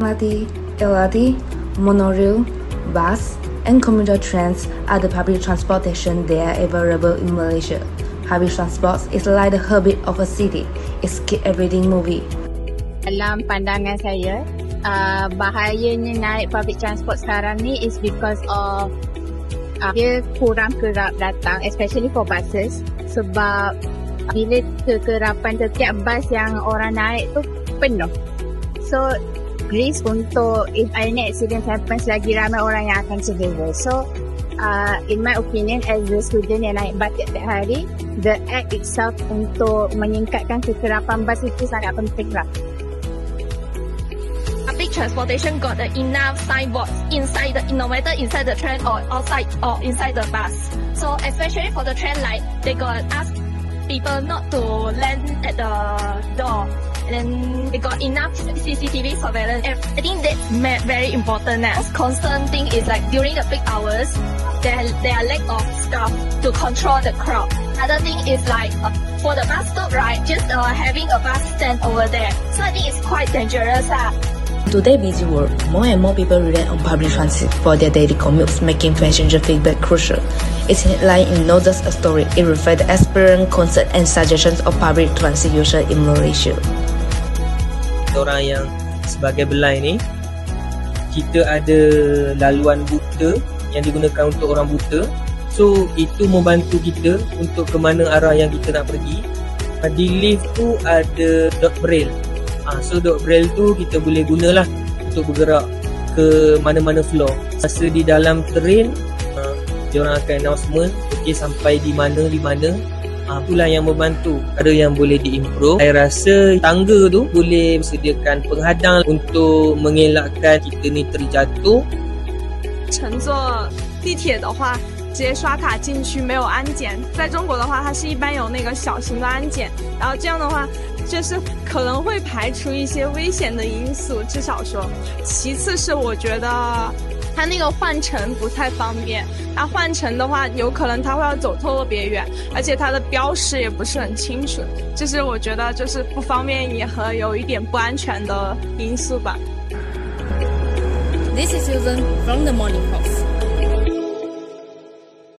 MRT, LRT, monorail, bus, and commuter trains are the public transportation that are available in Malaysia. Public transport is like the heartbeat of a city. It's keep everything moving. Dalam pandangan saya, bahayanya naik public transport sekarang ni is because of dia kurang kerap datang, especially for buses. Sebab bila kekerapan setiap bas yang orang naik tu penuh. So, risk untuk if any accident happens, lagi ramai orang yang akan cedera. So, in my opinion, as a student yang naik bas setiap hari, the act itself untuk meningkatkan kekerapan bas itu sangat penting lah. Public transportation got enough signboards inside the train or outside or inside the bus. So especially for the train, like they got ask people not to land at the door. And then they got enough CCTV surveillance. I think that's very important. Most concern thing is like during the peak hours, there are lack of staff to control the crowd. Another thing is like for the bus stop, right? Just having a bus stand over there. So I think it's quite dangerous. In today's busy world, more and more people rely on public transit for their daily commutes, making passenger feedback crucial. Its headline is not just a story, it reflects the experience, concern and suggestions of public transit users in Malaysia. Orang yang sebagai belai ni, kita ada laluan buta yang digunakan untuk orang buta. So, itu membantu kita untuk ke mana arah yang kita nak pergi. Di lift tu ada dot braille. So dot braille tu kita boleh gunalah untuk bergerak ke mana-mana floor. Masa di dalam train, diorang akan announcement, okay, sampai di mana. Itulah yang membantu. Ada yang boleh diimprove. Saya rasa tangga tu boleh sediakan penghadang untuk mengelakkan kita ni terjatuh. 乘坐地铁的话，直接刷卡进去，没有安检。在中国的话，它是一般有那个小型的安检，然后这样的话，就是可能会排除一些危险的因素，至少说。其次是我觉得它那个换乘不太方便，它换乘的话，有可能它会要走特别远，而且它的标识也不是很清楚，这是我觉得就是不方便也和有一点不安全的因素吧。 This is Susan from the Morning Post.